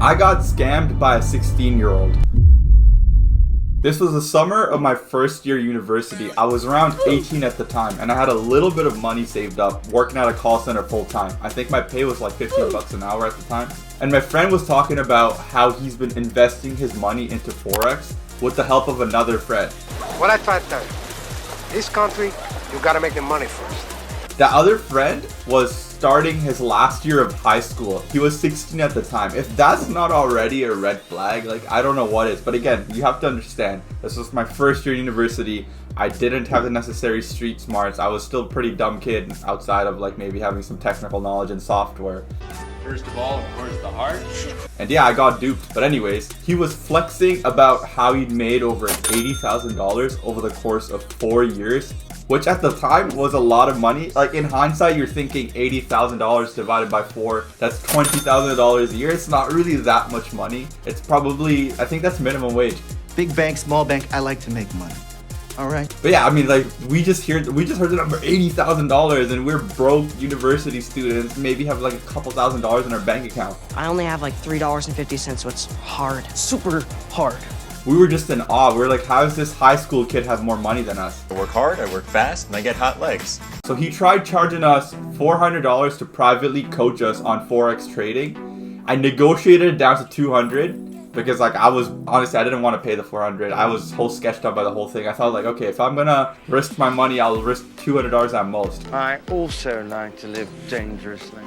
I got scammed by a 16-year-old. This was the summer of my first year university. I was around 18 at the time, and I had a little bit of money saved up working at a call center full time. I think my pay was like 15 bucks an hour at the time. And my friend was talking about how he's been investing his money into Forex with the help of another friend. What I try to tell you, this country, you gotta make the money first. That other friend was starting his last year of high school. He was 16 at the time. If that's not already a red flag, like, I don't know what is. But again, you have to understand, this was my first year in university. I didn't have the necessary street smarts. I was still a pretty dumb kid outside of like maybe having some technical knowledge in software. First of all, of course, the heart. And yeah, I got duped. But anyways, he was flexing about how he'd made over $80,000 over the course of 4 years, which at the time was a lot of money. Like in hindsight, you're thinking $80,000 divided by 4, that's $20,000 a year. It's not really that much money. It's probably, I think that's minimum wage. Big bank, small bank, I like to make money. All right. But yeah, I mean, like we just heard the number $80,000, and we're broke university students. Maybe have like a couple $1,000s in our bank account. I only have like $3.50, so it's hard, super hard. We were just in awe. We were like, how does this high school kid have more money than us? I work hard, I work fast, and I get hot legs. So he tried charging us $400 to privately coach us on Forex trading. I negotiated it down to $200 because like I was, honestly, I didn't want to pay the $400. I was whole sketched up by the whole thing. I thought like, okay, if I'm gonna risk my money, I'll risk $200 at most. I also like to live dangerously.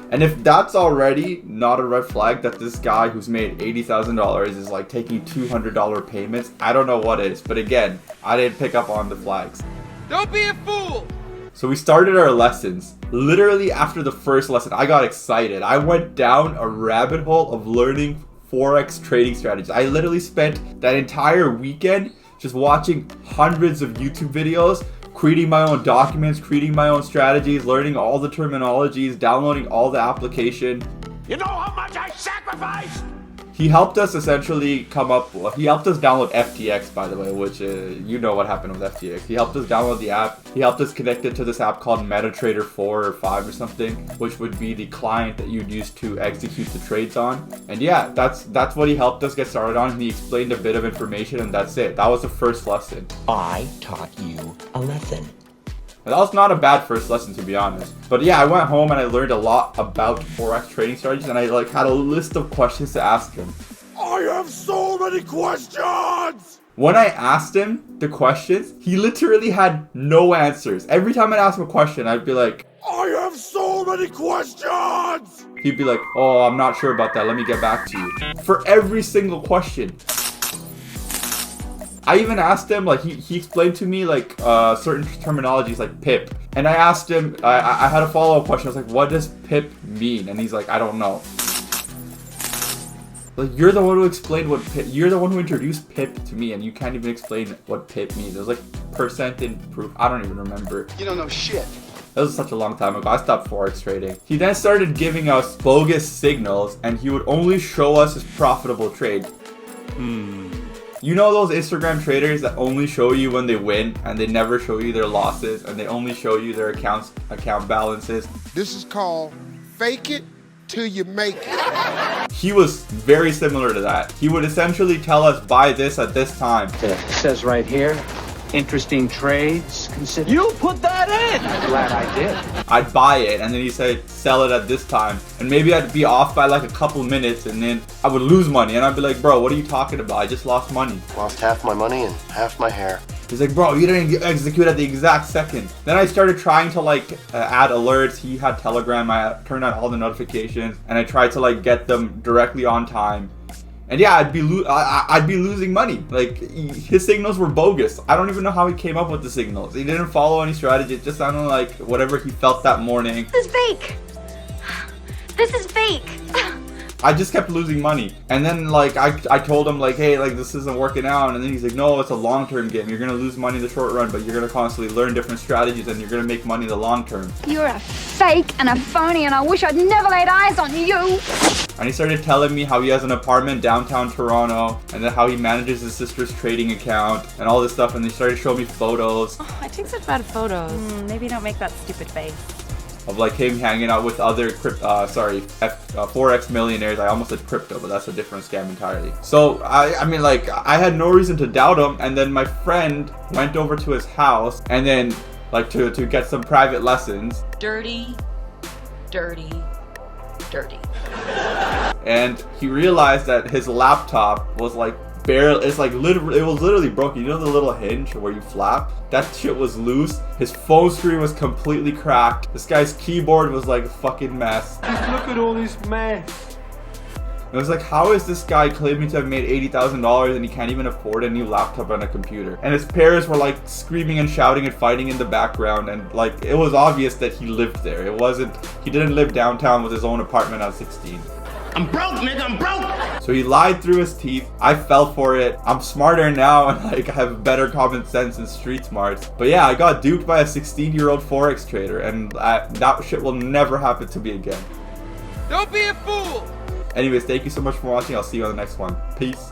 And if that's already not a red flag that this guy who's made $80,000 is like taking $200 payments, I don't know what is. But again, I didn't pick up on the flags. Don't be a fool! So we started our lessons. Literally after the first lesson, I got excited. I went down a rabbit hole of learning Forex trading strategies. I literally spent that entire weekend just watching hundreds of YouTube videos, creating my own documents, creating my own strategies, learning all the terminologies, downloading all the application. You know how much I sacrificed? He helped us essentially he helped us download FTX, by the way, which you know what happened with FTX. He helped us download the app. He helped us connect it to this app called MetaTrader 4 or 5 or something, which would be the client that you'd use to execute the trades on. And yeah, that's what he helped us get started on. He explained a bit of information, and that's it. That was the first lesson. I taught you a lesson. And that was not a bad first lesson, to be honest. But yeah, I went home and I learned a lot about Forex trading strategies, and I like had a list of questions to ask him. I have so many questions! When I asked him the questions, he literally had no answers. Every time I'd ask him a question, I'd be like, I have so many questions! He'd be like, oh, I'm not sure about that. Let me get back to you. For every single question. I even asked him, like, he explained to me, like, certain terminologies, like pip. And I asked him, I had a follow-up question. I was like, what does pip mean? And he's like, I don't know. Like, you're the one who explained what pip, you're the one who introduced pip to me, and you can't even explain what pip means. It was like percent in proof. I don't even remember. You don't know shit. That was such a long time ago. I stopped Forex trading. He then started giving us bogus signals, and he would only show us his profitable trade. You know those Instagram traders that only show you when they win, and they never show you their losses, and they only show you their account balances? This is called fake it till you make it. He was very similar to that. He would essentially tell us, buy this at this time. It says right here, interesting trades considered. You put that in! I'm glad I did. I'd buy it, and then he said, sell it at this time. And maybe I'd be off by like a couple minutes, and then I would lose money. And I'd be like, bro, what are you talking about? I just lost money. Lost half my money and half my hair. He's like, bro, you didn't execute at the exact second. Then I started trying to like add alerts. He had Telegram. I turned on all the notifications, and I tried to like get them directly on time. And yeah, I'd be losing money. Like, his signals were bogus. I don't even know how he came up with the signals. He didn't follow any strategy. It just sounded like whatever he felt that morning. This is fake. This is fake. I just kept losing money. And then like I told him like, hey, like this isn't working out. And then he's like, no, it's a long-term game. You're gonna lose money in the short run, but you're gonna constantly learn different strategies, and you're gonna make money in the long term. You're a fake and a phony, and I wish I'd never laid eyes on you. And he started telling me how he has an apartment downtown Toronto, and then how he manages his sister's trading account and all this stuff. And they started showing me photos. Oh, I take such bad photos. Maybe don't make that stupid face. of like him hanging out with other Forex millionaires. I almost said crypto, but that's a different scam entirely. So I mean, like, I had no reason to doubt him, and then my friend went over to his house and then like to get some private lessons. Dirty, dirty, dirty. And he realized that his laptop was like it was literally broken. You know the little hinge where you flap? That shit was loose. His phone screen was completely cracked. This guy's keyboard was like a fucking mess. Just look at all this mess. I was like, how is this guy claiming to have made $80,000 and he can't even afford a new laptop and a computer? And his parents were like screaming and shouting and fighting in the background, and like it was obvious that he lived there. He didn't live downtown with his own apartment at 16. I'm broke, nigga, I'm broke! So he lied through his teeth. I fell for it. I'm smarter now and like I have better common sense and street smarts. But yeah, I got duped by a 16-year-old Forex trader, and that shit will never happen to me again. Don't be a fool! Anyways, thank you so much for watching. I'll see you on the next one. Peace.